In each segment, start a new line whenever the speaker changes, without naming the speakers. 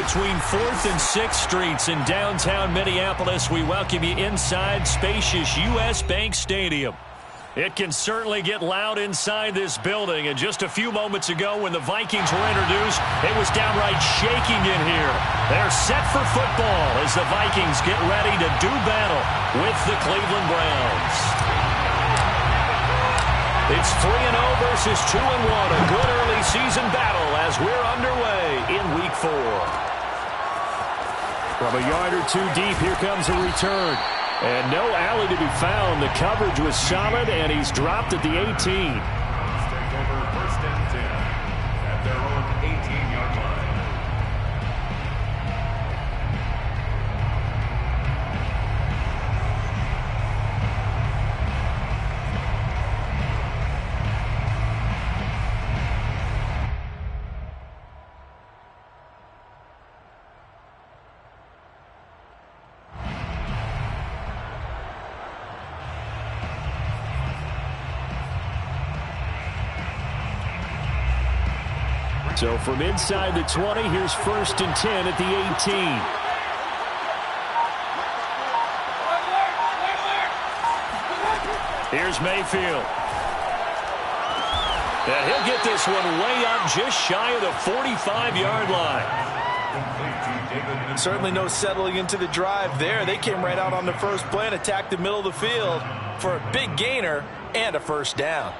between 4th and 6th Streets in downtown Minneapolis. We welcome you inside spacious U.S. Bank Stadium. It can certainly get loud inside this building. And just a few moments ago when the Vikings were introduced, it was downright shaking in here. They're set for football as the Vikings get ready to do battle with the Cleveland Browns. It's 3-0 versus 2-1. A good early season battle as we're underway in Week 4. From a yard or two deep, here comes a return. And no alley to be found. The coverage was solid, and he's dropped at the 18.
Take over 1st and 10 at their own 18-yard line.
So from inside the 20, here's 1st and 10 at the 18. Here's Mayfield. And he'll get this one way up just shy of the 45-yard line.
Certainly no settling into the drive there. They came right out on the first play and attacked the middle of the field for a big gainer and a first down.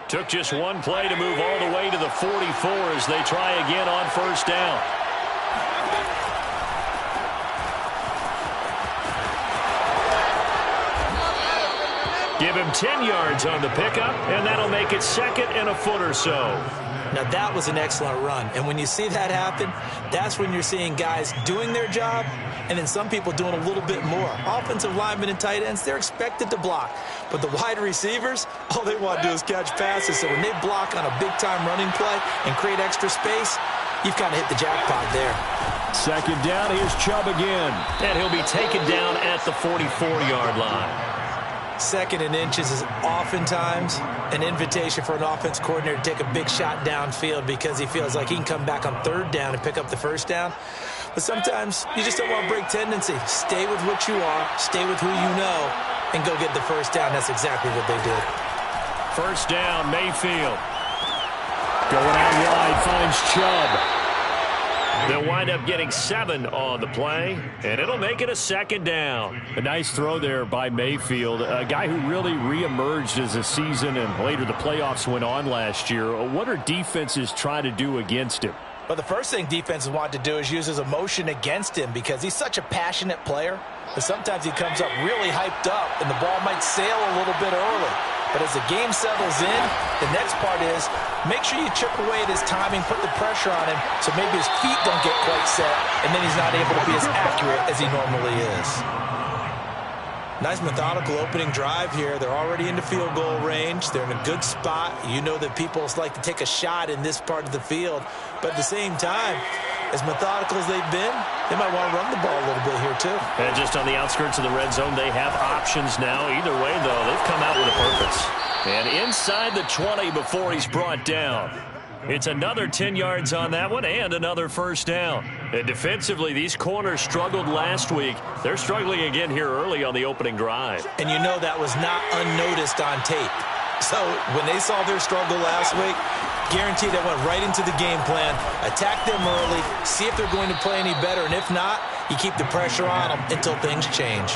Took just one play to move all the way to the 44 as they try again on 1st down. Give him 10 yards on the pickup, and that'll make it 2nd and a foot or so.
Now, that was an excellent run. And when you see that happen, that's when you're seeing guys doing their job and then some people doing a little bit more. Offensive linemen and tight ends, they're expected to block. But the wide receivers, all they want to do is catch passes. So when they block on a big-time running play and create extra space, you've kind of hit the jackpot there.
2nd down, here's Chubb again. And he'll be taken down at the 44-yard line.
2nd and inches is oftentimes an invitation for an offense coordinator to take a big shot downfield because he feels like he can come back on 3rd down and pick up the 1st down. But sometimes you just don't want to break tendency. Stay with what you are, stay with who you know, and go get the 1st down. That's exactly what they did.
1st down, Mayfield. Going out wide, finds Chubb. They'll wind up getting 7 on the play, and it'll make it a 2nd down. A nice throw there by Mayfield, a guy who really reemerged as the season and later the playoffs went on last year. What are defenses trying to do against him?
Well, the first thing defenses want to do is use his emotion against him because he's such a passionate player. But sometimes he comes up really hyped up, and the ball might sail a little bit early. But as the game settles in, the next part is make sure you chip away at his timing, put the pressure on him, so maybe his feet don't get quite set, and then he's not able to be as accurate as he normally is. Nice methodical opening drive here. They're already into field goal range. They're in a good spot. You know that people like to take a shot in this part of the field. But at the same time, as methodical as they've been, they might want to run the ball a little bit here too.
And just on the outskirts of the red zone, they have options now. Either way, though, they've come out with a purpose. And inside the 20 before he's brought down. It's another 10 yards on that one and another 1st down. And defensively, these corners struggled last week. They're struggling again here early on the opening drive.
And you know that was not unnoticed on tape. So when they saw their struggle last week, guaranteed they went right into the game plan, attack them early, see if they're going to play any better. And if not, you keep the pressure on them until things change.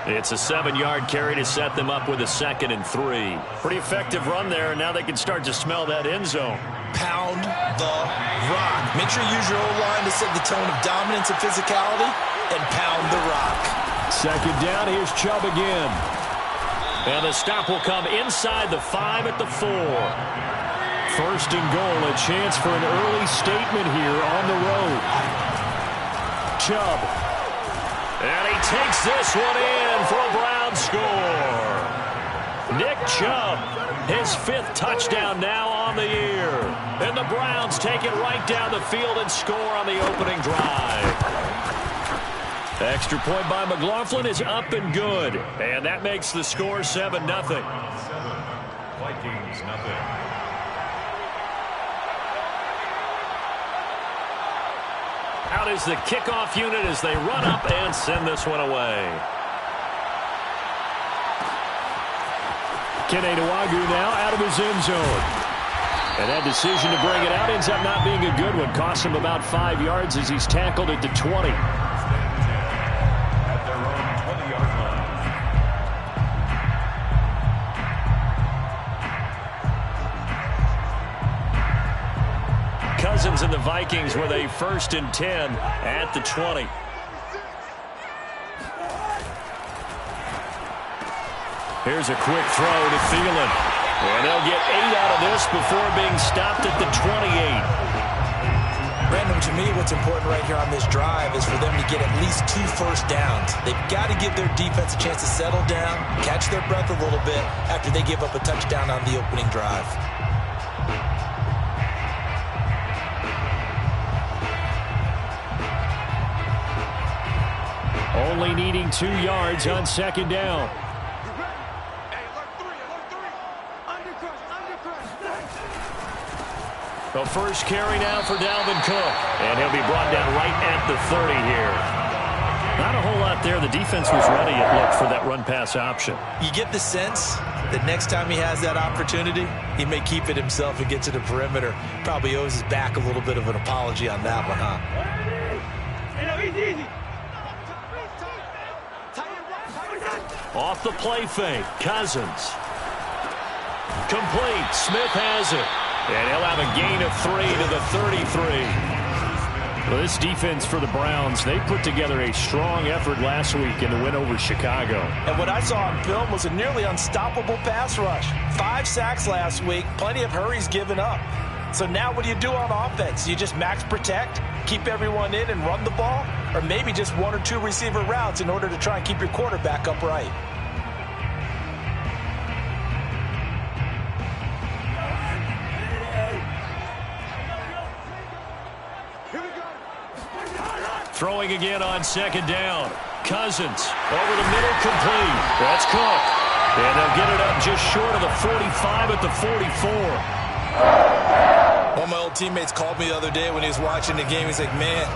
It's a 7-yard carry to set them up with a 2nd and 3. Pretty effective run there, and now they can start to smell that end zone.
Pound the rock. Make sure you use your O-line to set the tone of dominance and physicality, and pound the rock.
2nd down, here's Chubb again. And the stop will come inside the 5 at the 4. 1st and goal, a chance for an early statement here on the road. Chubb. And he takes this one in for a Brown score. Nick Chubb, his 5th touchdown now on the year. And the Browns take it right down the field and score on the opening drive. Extra point by McLaughlin is up and good. And that makes the score 7-0.
Vikings, nothing.
Out is the kickoff unit as they run up and send this one away. Kene Nwangwu now out of his end zone. And that decision to bring it out ends up not being a good one. Costs him about 5 yards as he's tackled at the 20.
At their own 20-yard line.
Cousins and the Vikings with a 1st and 10 at the 20. Here's a quick throw to Thielen. And they'll get 8 out of this before being stopped at the 28.
Brandon, to me, what's important right here on this drive is for them to get at least 2 first downs. They've got to give their defense a chance to settle down, catch their breath a little bit after they give up a touchdown on the opening drive.
Only needing 2 yards on 2nd down. The first carry now for Dalvin Cook. And he'll be brought down right at the 30 here. Not a whole lot there. The defense was ready, it looked, for that run-pass option.
You get the sense that next time he has that opportunity, he may keep it himself and get to the perimeter. Probably owes his back a little bit of an apology on that one, huh?
Off the play fake, Cousins. Complete. Smith has it. And he'll have a gain of 3 to the 33. Well, this defense for the Browns, they put together a strong effort last week in the win over Chicago.
And what I saw on film was a nearly unstoppable pass rush. 5 sacks last week, plenty of hurries given up. So now what do you do on offense? You just max protect, keep everyone in and run the ball? Or maybe just 1 or 2 receiver routes in order to try and keep your quarterback upright?
Throwing again on 2nd down. Cousins over the middle, complete. That's Cook. And they'll get it up just short of the 45 at the 44.
One of my old teammates called me the other day when he was watching the game. He's like, man,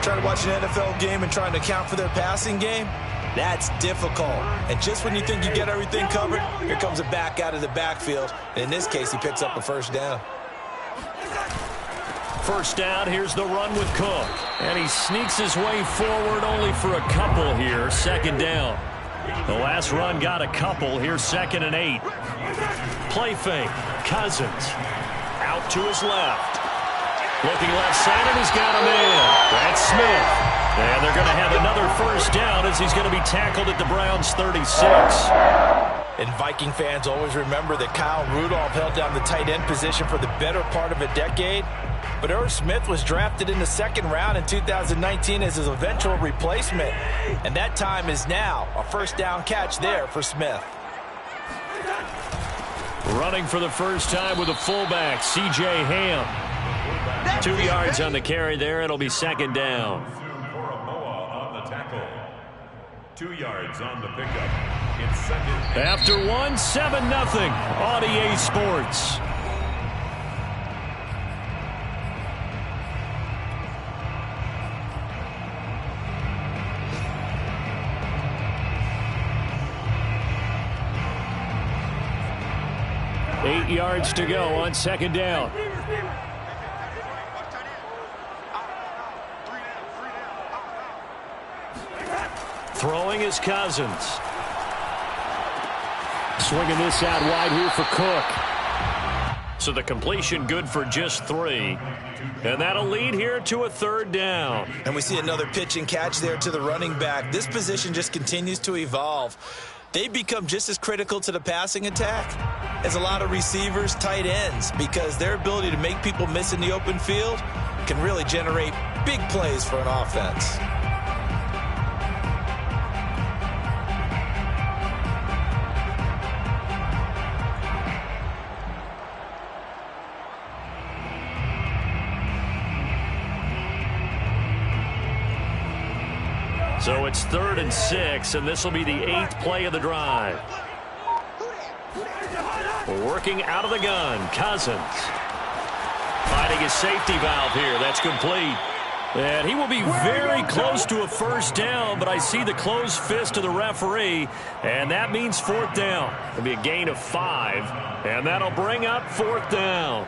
trying to watch an NFL game and trying to account for their passing game? That's difficult. And just when you think you get everything covered, here comes a back out of the backfield. And in this case, he picks up a 1st down.
1st down, here's the run with Cook. And he sneaks his way forward only for a couple here. 2nd down. The last run got a couple. Here's 2nd and 8. Play fake. Cousins. Out to his left. Looking left side, and he's got him in. That's Smith. And they're going to have another 1st down as he's going to be tackled at the Browns' 36.
And Viking fans always remember that Kyle Rudolph held down the tight end position for the better part of a decade. But Irv Smith was drafted in the 2nd round in 2019 as his eventual replacement. And that time is now. A 1st down catch there for Smith.
Running for the first time with a fullback, C.J. Ham. 2 yards on the carry there. It'll be 2nd down.
On the tackle. 2 yards on the pickup. It's 2nd.
After 1, 7-0 on EA Sports. Eight yards to go on 2nd down. Throwing is Cousins. Swinging this out wide here for Cook. So the completion good for just 3. And that'll lead here to a 3rd down.
And we see another pitch and catch there to the running back. This position just continues to evolve. They become just as critical to the passing attack as a lot of receivers, tight ends, because their ability to make people miss in the open field can really generate big plays for an offense.
So it's 3rd and 6, and this will be the 8th play of the drive. Working out of the gun, Cousins. Finding his safety valve here. That's complete. And he will be very close to a first down, but I see the closed fist of the referee, and that means 4th down. It'll be a gain of 5, and that'll bring up 4th down.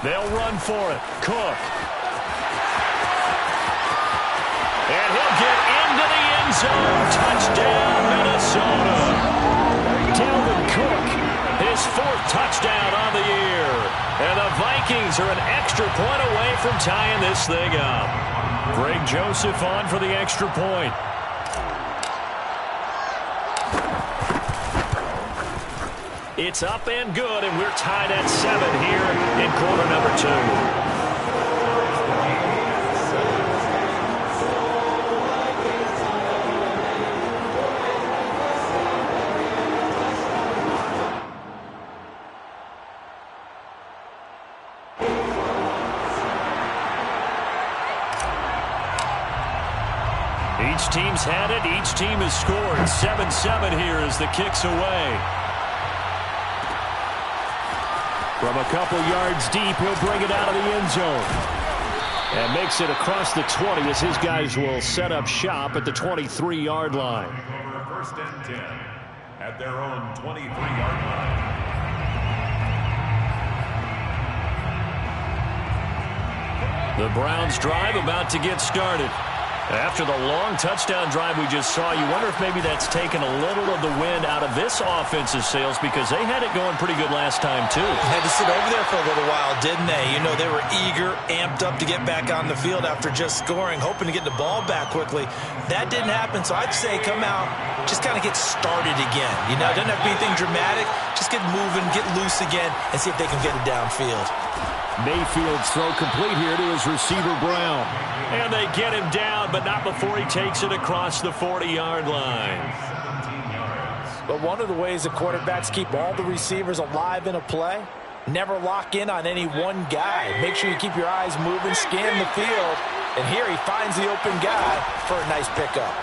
They'll run for it. Cook. And he'll get into the end zone. Touchdown, Minnesota. Dalvin Cook, his 4th touchdown on the year. And the Vikings are an extra point away from tying this thing up. Greg Joseph on for the extra point. It's up and good, and we're tied at 7 here in quarter number 2. Each team's had it. Each team has scored. 7-7 here as the kick's away. From a couple yards deep, he'll bring it out of the end zone. And makes it across the 20 as his guys will set up shop at the 23-yard line.
1st and 10 at their own 23-yard line.
The Browns drive about to get started. After the long touchdown drive we just saw, you wonder if maybe that's taken a little of the wind out of this offensive sails, because they had it going pretty good last time, too.
Had to sit over there for a little while, didn't they? You know, they were eager, amped up to get back on the field after just scoring, hoping to get the ball back quickly. That didn't happen, so I'd say come out, just kind of get started again. You know, it doesn't have to be anything dramatic. Just get moving, get loose again, and see if they can get it downfield.
Mayfield's throw complete here to his receiver, Brown. And they get him down, but not before he takes it across the 40-yard line.
But one of the ways that quarterbacks keep all the receivers alive in a play, never lock in on any one guy. Make sure you keep your eyes moving, scan the field, and here he finds the open guy for a nice pickup.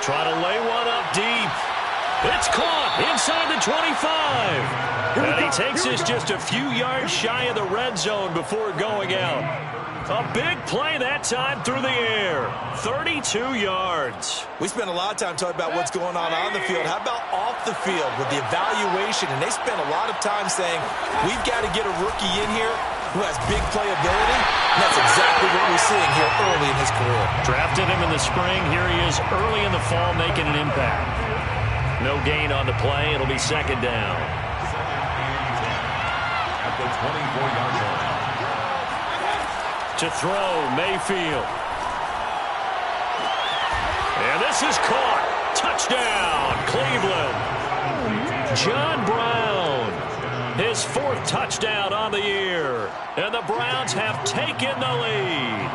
Try to lay one up deep. It's caught inside the 25. And he takes this just a few yards shy of the red zone before going out. A big play that time through the air. 32 yards.
We spent a lot of time talking about what's going on the field. How about off the field with the evaluation? And they spent a lot of time saying, we've got to get a rookie in here who has big playability. And that's exactly what we're seeing here early in his career.
Drafted him in the spring. Here he is early in the fall making an impact. No gain on the play. It'll be 2nd down.
At the 24-yard line.
To throw, Mayfield. And this is caught. Touchdown, Cleveland. John Brown. His 4th touchdown on the year. And the Browns have taken the lead.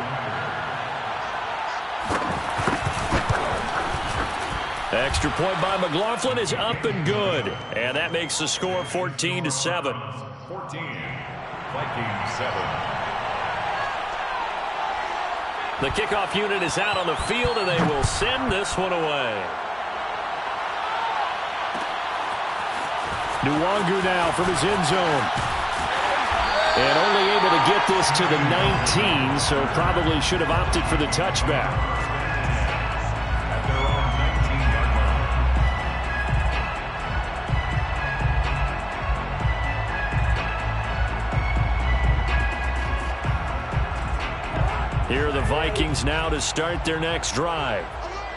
Extra point by McLaughlin is up and good. And that makes the score 14-7.
14. Vikings 7.
The kickoff unit is out on the field, and they will send this one away. Nwangu now from his end zone. And only able to get this to the 19, so probably should have opted for the touchback.
At their own 19-yard line.
Here are the Vikings now to start their next drive.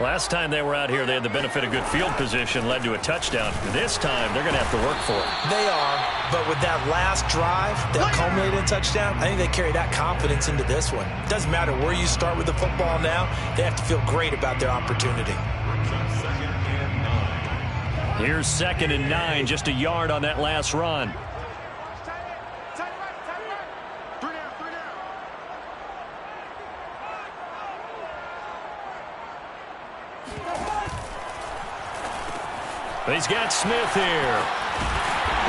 Last time they were out here, they had the benefit of good field position, led to a touchdown. This time, they're going to have to work for it.
They are, but with that last drive that culminated in a touchdown, I think they carry that confidence into this one. Doesn't matter where you start with the football now, they have to feel great about their opportunity.
Here's 2nd and 9, just a yard on that last run. He's got Smith here.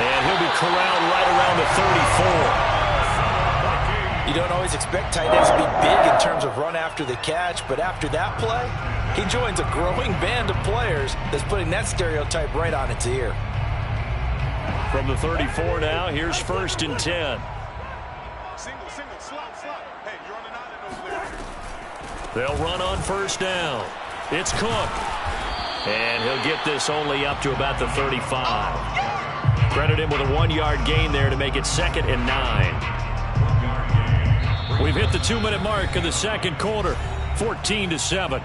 And he'll be corralled right around the 34.
You don't always expect tight ends to be big in terms of run after the catch, but after that play, he joins a growing band of players that's putting that stereotype right on its ear.
From the 34 now, here's 1st and 10.
Single, slot. Hey, you're on an island over there.
They'll run on 1st down. It's Cook. And he'll get this only up to about the 35. Credit him with a 1-yard gain there to make it 2nd and 9. We've hit the 2-minute mark of the second quarter, 14-7.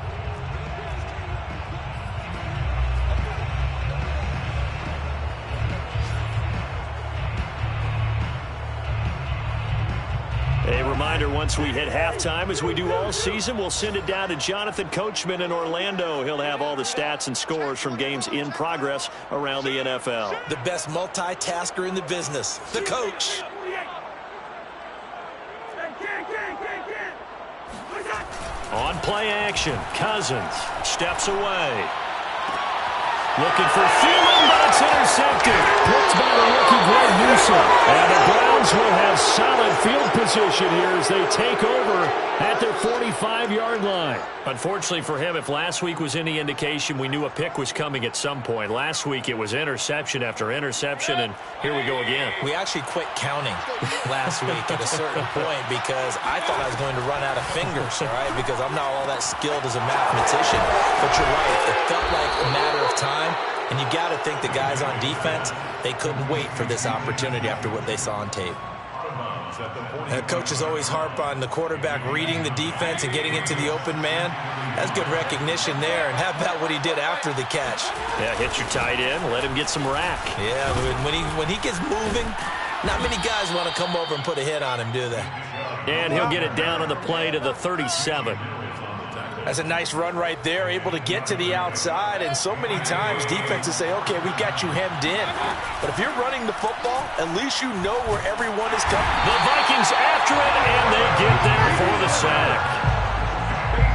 A reminder, once we hit halftime, as we do all season, we'll send it down to Jonathan Coachman in Orlando. He'll have all the stats and scores from games in progress around the NFL.
The best multitasker in the business, the coach.
On play action, Cousins steps away. Looking for Thielen, but it's intercepted. Picked by the rookie Greg Newsome. And the Browns will have solid field position here as they take over at their 45-yard line. Unfortunately for him, if last week was any indication, we knew a pick was coming at some point. Last week it was interception after interception, and here we go again.
We actually quit counting last week at a certain point because I thought I was going to run out of fingers, all right, because I'm not all that skilled as a mathematician. But you're right, it felt like a matter of time. And you got to think the guys on defense, they couldn't wait for this opportunity after what they saw on tape. And coaches always harp on the quarterback reading the defense and getting into the open man. That's good recognition there. And how about what he did after the catch?
Yeah, hit your tight end, let him get some rack.
Yeah, when he gets moving, not many guys want to come over and put a hit on him, do they?
And he'll get it down on the play to the 37.
That's a nice run right there, able to get to the outside. And so many times defenses say, okay, we got you hemmed in. But if you're running the football, at least you know where everyone is coming.
The Vikings after it, and they get there for the sack.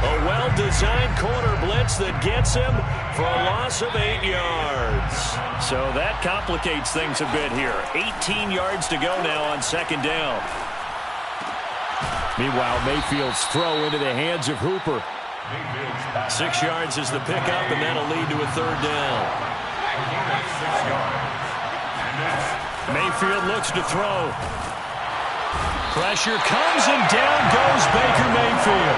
A well-designed corner blitz that gets him for a loss of 8 yards. So that complicates things a bit here. 18 yards to go now on 2nd down. Meanwhile, Mayfield's throw into the hands of Hooper. 6 yards is the pickup, and that'll lead to a 3rd down. Mayfield looks to throw. Pressure comes, and down goes Baker Mayfield.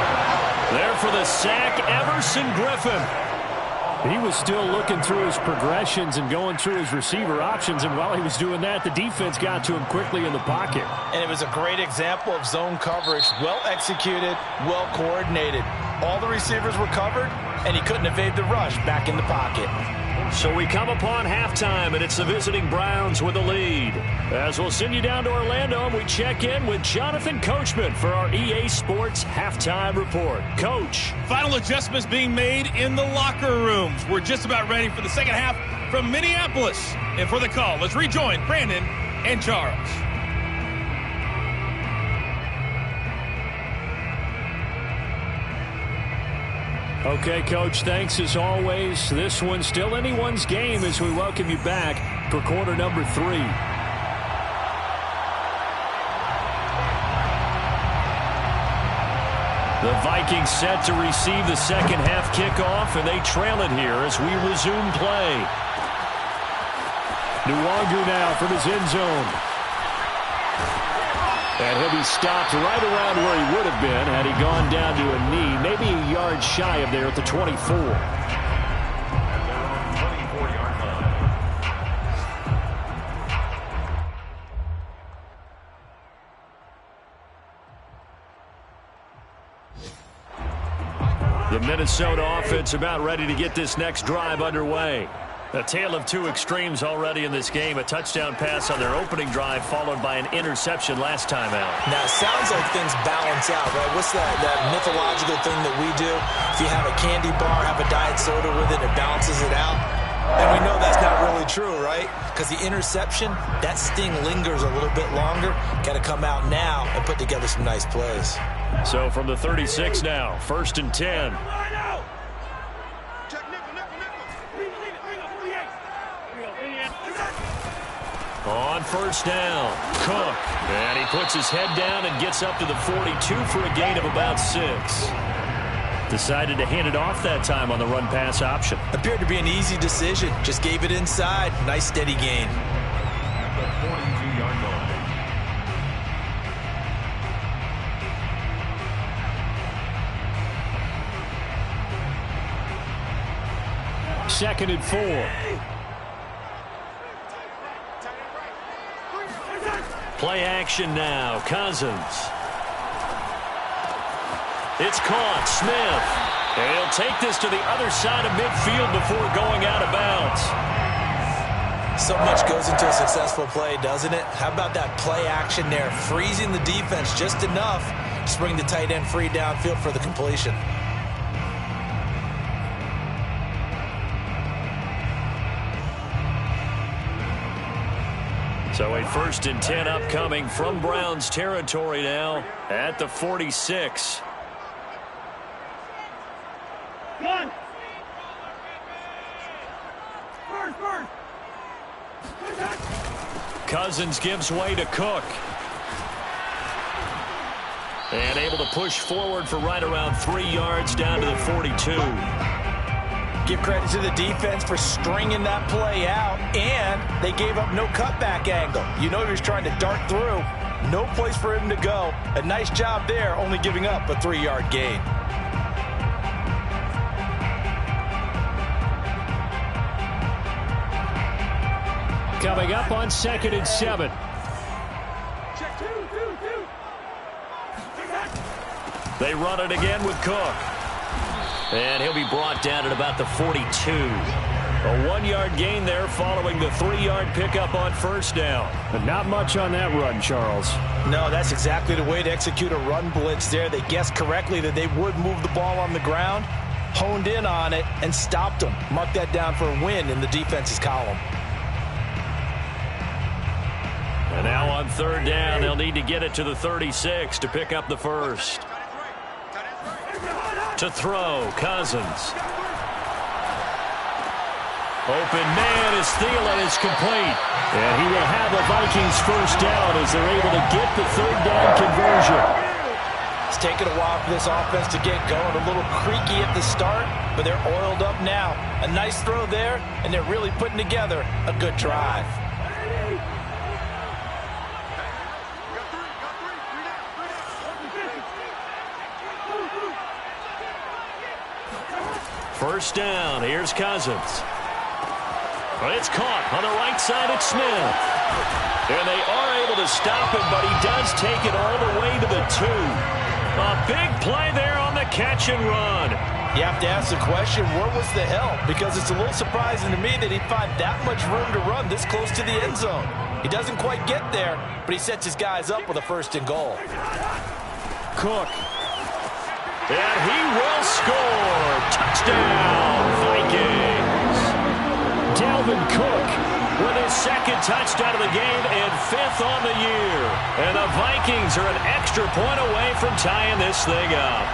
There for the sack, Everson Griffin. He was still looking through his progressions and going through his receiver options, and while he was doing that, the defense got to him quickly in the pocket.
And it was a great example of zone coverage, well executed, well coordinated. All the receivers were covered, and he couldn't evade the rush back in the pocket.
So we come upon halftime, and it's the visiting Browns with a lead. As we'll send you down to Orlando, and we check in with Jonathan Coachman for our EA Sports Halftime Report. Coach.
Final adjustments being made in the locker rooms. We're just about ready for the second half from Minneapolis. And for the call, let's rejoin Brandon and Charles.
Okay, Coach, thanks as always. This one's still anyone's game as we welcome you back for quarter number 3. The Vikings set to receive the second half kickoff, and they trail it here as we resume play. Nwangu now from his end zone. And he'll be stopped right around where he would have been had he gone down to a knee, maybe a yard shy of there at the 24. The Minnesota offense about ready to get this next drive underway. A tale of two extremes already in this game. A touchdown pass on their opening drive followed by an interception last time out.
Now, it sounds like things balance out, right? What's that mythological thing that we do? If you have a candy bar, have a diet soda with it, it balances it out. And we know that's not really true, right? Because the interception, that sting lingers a little bit longer. Got to come out now and put together some nice plays.
So from the 36 now, 1st and 10. On first down, Cook. And he puts his head down and gets up to the 42 for a gain of about 6. Decided to hand it off that time on the run-pass option.
Appeared to be an easy decision. Just gave it inside. Nice steady gain.
At the 42-yard line.
Second and 4. Play action now. Cousins. It's caught. Smith. And he'll take this to the other side of midfield before going out of bounds.
So much goes into a successful play, doesn't it? How about that play action there? Freezing the defense just enough to bring the tight end free downfield for the completion.
So a 1st and 10 upcoming from Browns territory now at the 46. Cousins gives way to Cook. And able to push forward for right around 3 yards down to the 42.
Give credit to the defense for stringing that play out, and they gave up no cutback angle. You know he was trying to dart through. No place for him to go. A nice job there, only giving up a 3-yard gain.
Coming up on 2nd and 7. They run it again with Cook. And he'll be brought down at about the 42. A 1-yard gain there following the 3-yard pickup on first down. But not much on that run, Charles.
No, that's exactly the way to execute a run blitz there. They guessed correctly that they would move the ball on the ground, honed in on it, and stopped them. Mark that down for a win in the defense's column.
And now on 3rd down, they'll need to get it to the 36 to pick up the first. To throw, Cousins. Open man as Thielen is complete. And he will have the Vikings first down as they're able to get the 3rd down conversion.
It's taken a while for this offense to get going. A little creaky at the start, but they're oiled up now. A nice throw there, and they're really putting together a good drive.
First down, here's Cousins. It's caught on the right side at Smith. And they are able to stop him, but he does take it all the way to the 2. A big play there on the catch and run.
You have to ask the question, where was the help? Because it's a little surprising to me that he'd find that much room to run this close to the end zone. He doesn't quite get there, but he sets his guys up with a 1st and goal.
Cook. And he will score. Touchdown, Vikings. Dalvin Cook with his 2nd touchdown of the game and 5th on the year. And the Vikings are an extra point away from tying this thing up.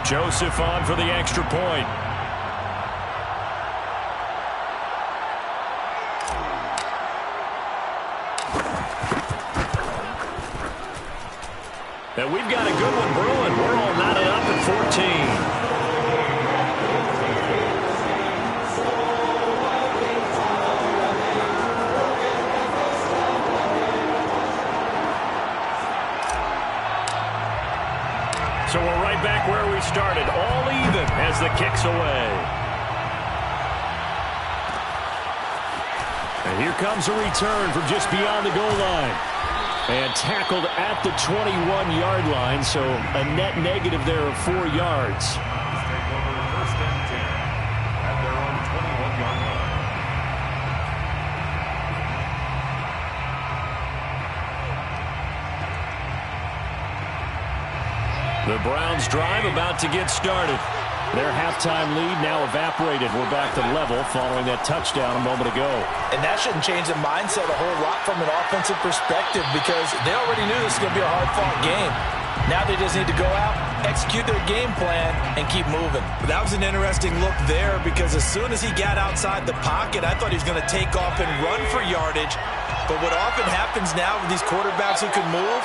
Joseph on for the extra point. And we've got a good one brewing. We're all knotted up at 14. So we're right back where we started. All even as the kick's away. And here comes a return from just beyond the goal line. And tackled at the 21-yard line, so a net negative there of 4 yards.
Take over 1st and 10 at their own 21-yard line.
The Browns drive about to get started. Their halftime lead now evaporated. We're back to level following that touchdown a moment ago.
And that shouldn't change the mindset a whole lot from an offensive perspective because they already knew this was going to be a hard-fought game. Now they just need to go out execute their game plan, and keep moving.
That was an interesting look there because as soon as he got outside the pocket, I thought he was going to take off and run for yardage. But what often happens now with these quarterbacks who can move,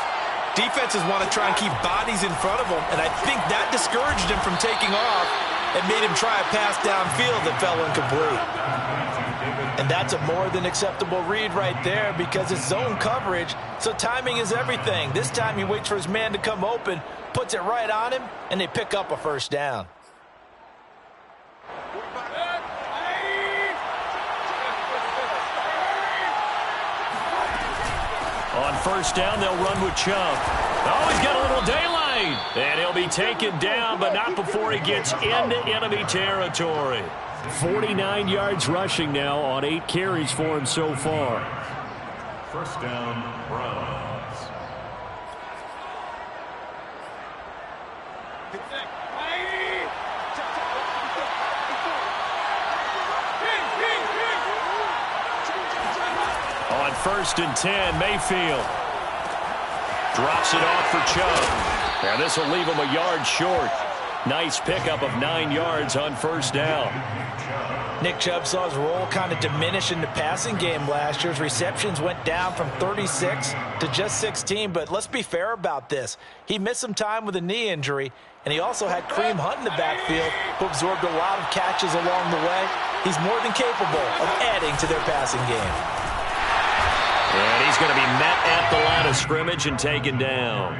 defenses want to try and keep bodies in front of them, and I think that discouraged him from taking off and made him try a pass downfield that fell incomplete.
And that's a more than acceptable read right there because it's zone coverage, so timing is everything. This time he waits for his man to come open, puts it right on him, and they pick up a first down.
On first down, they'll run with Chubb. Oh, he's got a little daylight. And he'll be taken down, but not before he gets into enemy territory. 49 yards rushing now on 8 carries for him so far.
First down, Browns.
On first and 10, Mayfield drops it off for Chubb. And this will leave him a yard short. Nice pickup of 9 yards on first down.
Nick Chubb saw his role kind of diminish in the passing game last year. His receptions went down from 36 to just 16, but let's be fair about this. He missed some time with a knee injury, and he also had Kareem Hunt in the backfield, who absorbed a lot of catches along the way. He's more than capable of adding to their passing game.
And he's going to be met at the line of scrimmage and taken down.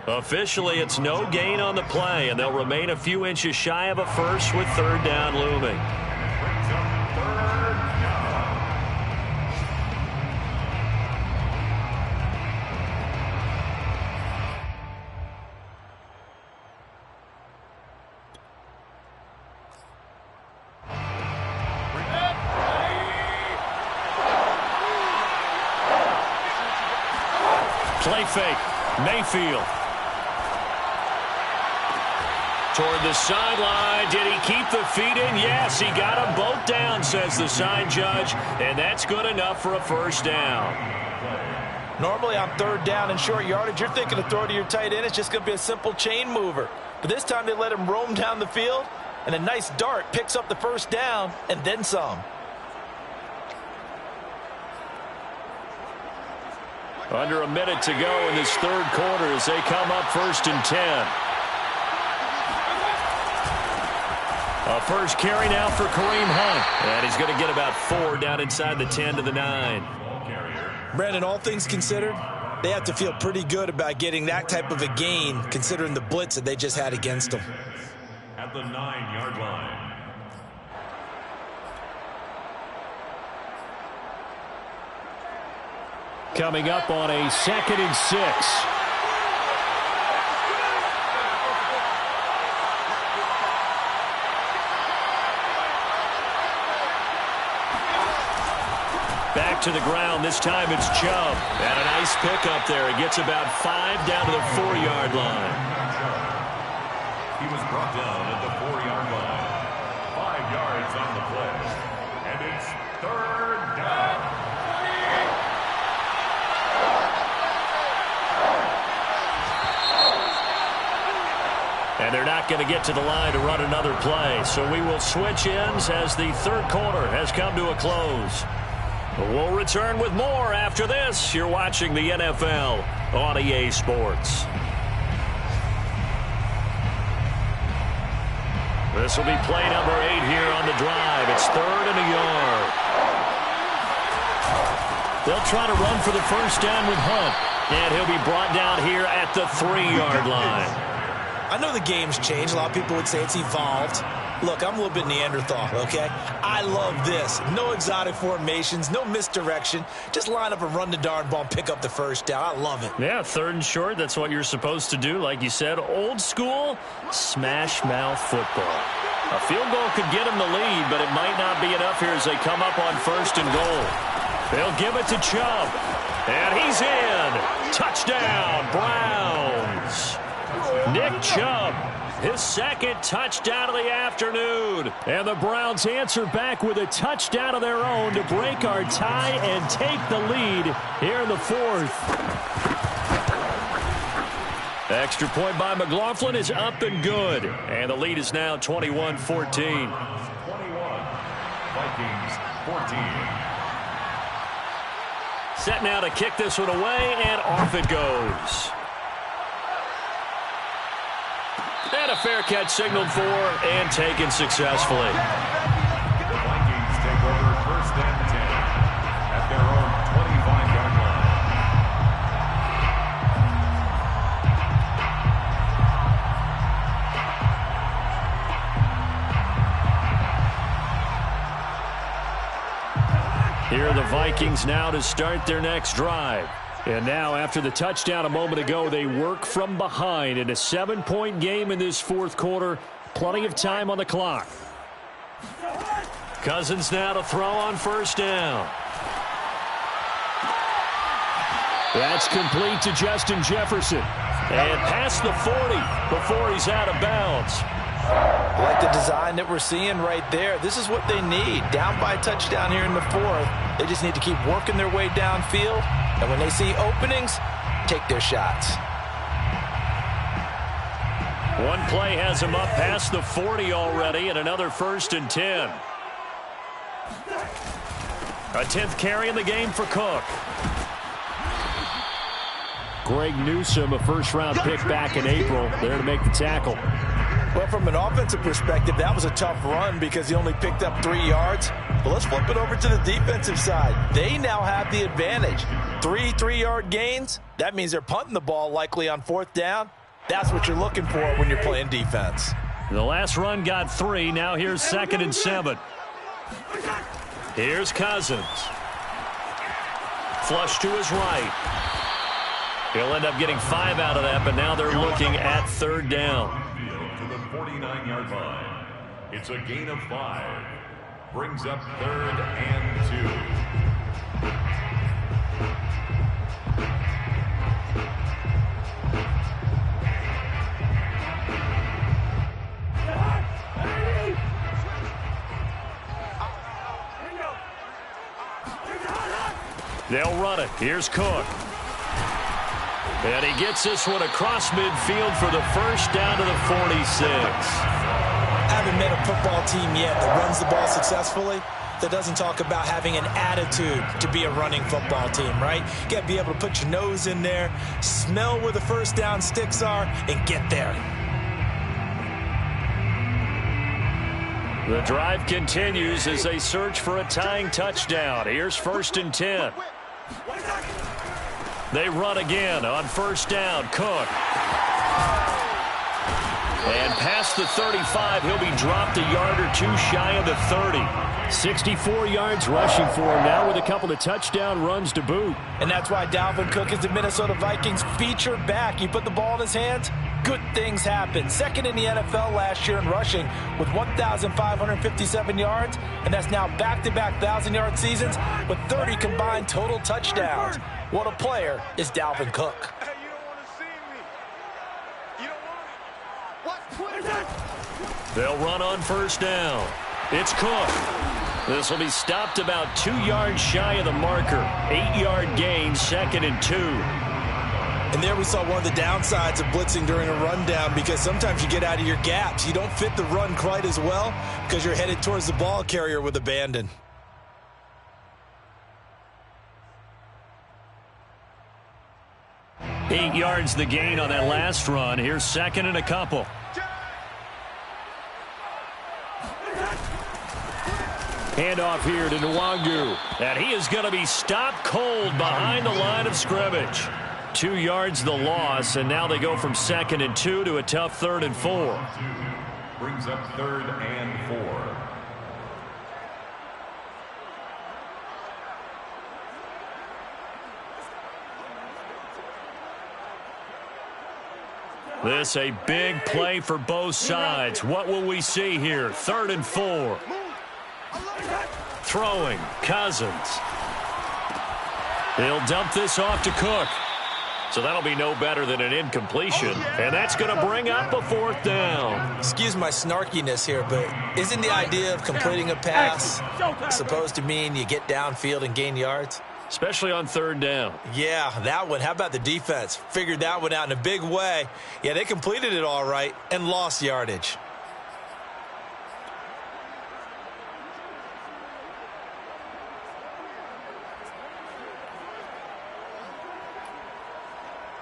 Officially, it's no gain on the play, and they'll remain a few inches shy of a first with third down looming. Play fake. Mayfield. Toward the sideline. Did he keep the feet in? Yes, he got them both down, says the side judge. And that's good enough for a first down.
Normally on third down and short yardage, you're thinking to throw to your tight end. It's just going to be a simple chain mover. But this time they let him roam down the field, and a nice dart picks up the first down and then some.
Under a minute to go in this third quarter as they come up first and 10. A first carry now for Kareem Hunt. And he's going to get about 4 down inside the 10 to the 9.
Brandon, all things considered, they have to feel pretty good about getting that type of a gain considering the blitz that they just had against them.
At the 9-yard line.
Coming up on a 2nd and 6. Back to the ground. This time it's Chubb. And a nice pickup there. He gets about 5 down to the 4-yard line.
He was brought down at the 4-yard line. 5 yards on the play. And it's third down.
And they're not going to get to the line to run another play. So we will switch ends as the third quarter has come to a close. We'll return with more after this. You're watching the NFL on EA Sports. This will be play number 8 here on the drive. It's 3rd and a yard. They'll try to run for the first down with Hunt. And he'll be brought down here at the 3-yard line.
I know the game's changed. A lot of people would say it's evolved. Look, I'm a little bit Neanderthal, okay? I love this. No exotic formations, no misdirection. Just line up and run the darn ball and pick up the first down. I love it.
Yeah, 3rd and short. That's what you're supposed to do. Like you said, old school, smash mouth football. A field goal could get them the lead, but it might not be enough here as they come up on 1st and goal. They'll give it to Chubb. And he's in. Touchdown, Browns. Nick Chubb, his 2nd touchdown of the afternoon. And the Browns answer back with a touchdown of their own to break our tie and take the lead here in the 4th. Extra point by McLaughlin is up and good. And the lead is now 21-14.
21. Vikings 14.
Set now to kick this one away, and off it goes. And a fair catch signaled for and taken successfully.
The Vikings take over first and 10 at their own 25-yard line.
Here are the Vikings now to start their next drive. And now, after the touchdown a moment ago, they work from behind in a 7-point game in this fourth quarter. Plenty of time on the clock. Cousins now to throw on first down. That's complete to Justin Jefferson. And past the 40 before he's out of bounds.
I like the design that we're seeing right there. This is what they need. Down by a touchdown here in the fourth. They just need to keep working their way downfield. And when they see openings, take their shots.
One play has him up past the 40 already, and another first and 10. A 10th carry in the game for Cook. Greg Newsome, a first-round pick back in April, there to make the tackle.
Well, from an offensive perspective, that was a tough run because he only picked up 3 yards. But let's flip it over to the defensive side. They now have the advantage. 3 3-yard gains. That means they're punting the ball likely on fourth down. That's what you're looking for when you're playing defense.
The last run got 3. Now here's 2nd and 7. Here's Cousins. Flush to his right. He'll end up getting 5 out of that, but now they're looking at third down.
To the 49-yard line. It's a gain of 5. Brings up 3rd and
2. They'll run it. Here's Cook. And he gets this one across midfield for the first down to the 46.
Haven't met a football team yet that runs the ball successfully that doesn't talk about having an attitude to be a running football team, right? You got to be able to put your nose in there, smell where the first down sticks are, and get there.
The drive continues as they search for a tying touchdown. Here's 1st and 10. They run again on first down. Cook. And past the 35, he'll be dropped a yard or 2 shy of the 30. 64 yards rushing for him now with a couple of touchdown runs to boot.
And that's why Dalvin Cook is the Minnesota Vikings featured back. You put the ball in his hands, good things happen. 2nd in the NFL last year in rushing with 1,557 yards, and that's now back-to-back 1,000-yard seasons with 30 combined total touchdowns. What a player is Dalvin Cook.
Hey, you don't want to see me. You don't want it. What?
They'll run on first down. It's Cook. This will be stopped about 2 yards shy of the marker. 8-yard gain, 2nd and 2.
And there we saw one of the downsides of blitzing during a rundown because sometimes you get out of your gaps. You don't fit the run quite as well because you're headed towards the ball carrier with abandon.
Eight yards the gain on that last run. Here's 2nd and a couple. Handoff here to Nwangu. And he is going to be stopped cold behind the line of scrimmage. 2 yards the loss, and now they go from 2nd and 2 to a tough 3rd and 4.
Brings up 3rd and 4.
This a big play for both sides. What will we see here? 3rd and 4. Throwing, Cousins. He'll dump this off to Cook. So that'll be no better than an incompletion. And that's going to bring up a 4th down.
Excuse my snarkiness here, but isn't the idea of completing a pass supposed to mean you get downfield and gain yards?
especially on third down.
Yeah, that one. How about the defense? Figured that one out in a big way. Yeah, they completed it all right and lost yardage.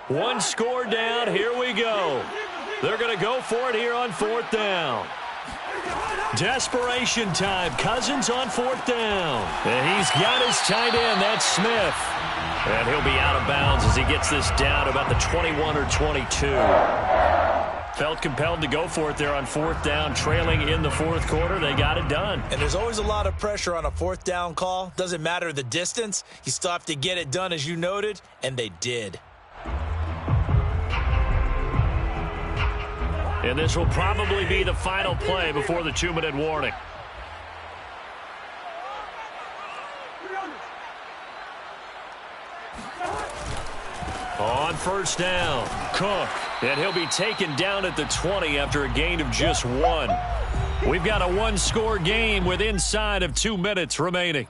One score down. Here we go. They're going to go for it here on fourth down. Desperation time. Cousins on fourth down. And he's got his tight end. That's Smith. And he'll be out of bounds as he gets this down about the 21 or 22. Felt compelled to go for it there on fourth down, trailing in the fourth quarter. They got it done.
And there's always a lot of pressure on a fourth down call. Doesn't matter the distance. You still have to get it done, as you noted, and they did.
And this will probably be the final play before the 2-minute warning. On first down, Cook. And he'll be taken down at the 20 after a gain of just 1. We've got a one-score game with inside of 2 minutes remaining.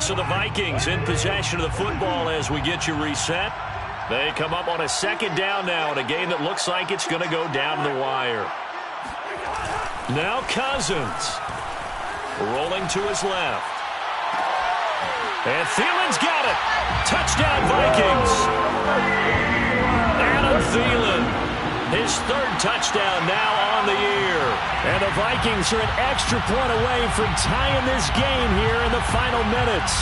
So the Vikings in possession of the football as we get you reset. They come up on a second down now in a game that looks like it's going to go down the wire. Now Cousins rolling to his left. And Thielen's got it. Touchdown Vikings. Adam Thielen, his third touchdown now on the year. And the Vikings are an extra point away from tying this game here in the final minutes.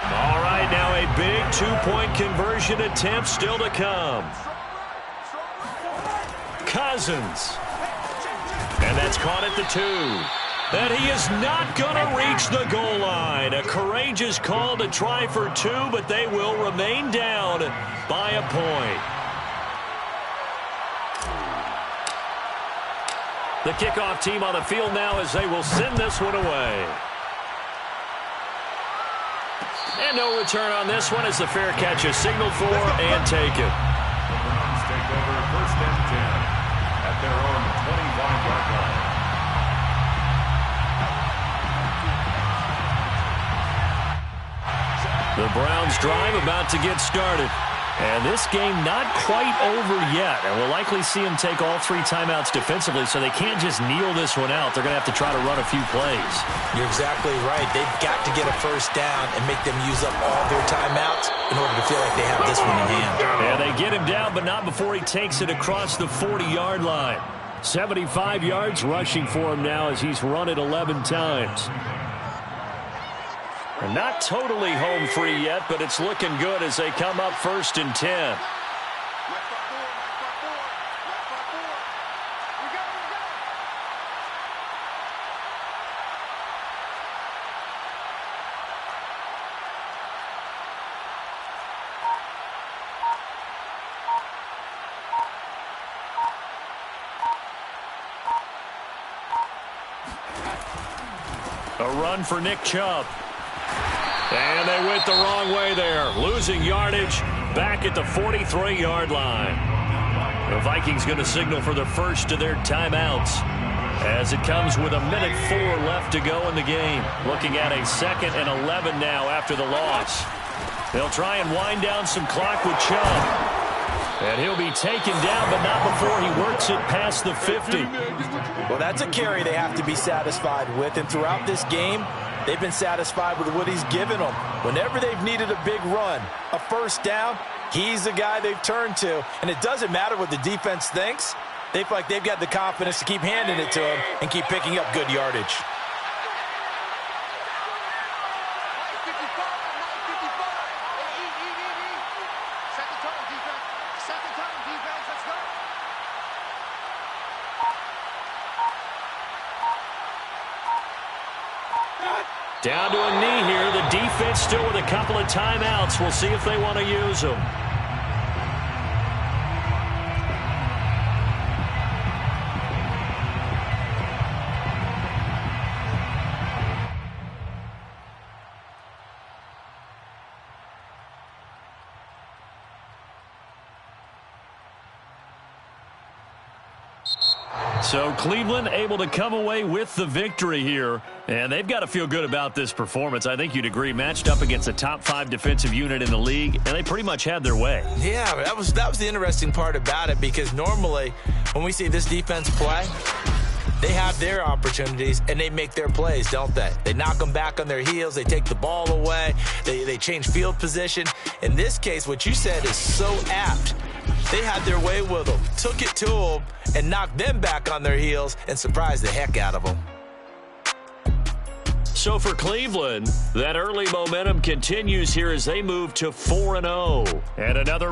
All right, now a big two-point conversion attempt still to come. Cousins. And that's caught at the 2. And he is not going to reach the goal line. A courageous call to try for 2, but they will remain down by a point. The kickoff team on the field now as they will send this one away. And no return on this one as the fair catch is signaled for and taken.
The Browns take over first and 10 at their own 21-yard line.
The Browns drive about to get started. And this game not quite over yet. And we'll likely see them take all 3 timeouts defensively, so they can't just kneel this one out. They're going to have to try to run a few plays.
You're exactly right. They've got to get a first down and make them use up all their timeouts in order to feel like they have this one in hand.
And they get him down, but not before he takes it across the 40-yard line. 75 yards rushing for him now as he's run it 11 times. And not totally home free yet, but it's looking good as they come up first and 10. A run for Nick Chubb. And they went the wrong way there, losing yardage back at the 43-yard line. The Vikings going to signal for the first of their timeouts as it comes with 1:04 left to go in the game. Looking at a 2nd and 11 now after the loss. They'll try and wind down some clock with Chubb. And he'll be taken down, but not before he works it past the 50.
Well, that's a carry they have to be satisfied with. And throughout this game, they've been satisfied with what he's given them. Whenever they've needed a big run, a first down, he's the guy they've turned to. And it doesn't matter what the defense thinks. They feel like they've got the confidence to keep handing it to him and keep picking up good yardage.
Down to a knee here. The defense still with a couple of timeouts. We'll see if they want to use them. So Cleveland able to come away with the victory here, and they've got to feel good about this performance. I think you'd agree, matched up against a top 5 defensive unit in the league, and they pretty much had their way.
Yeah, that was the interesting part about it, because normally when we see this defense play, they have their opportunities and they make their plays, don't they? They knock them back on their heels. They take the ball away. They change field position. In this case, what you said is so apt. They had their way with them, took it to them, and knocked them back on their heels and surprised the heck out of them.
So for Cleveland, that early momentum continues here as they move to 4-0. And another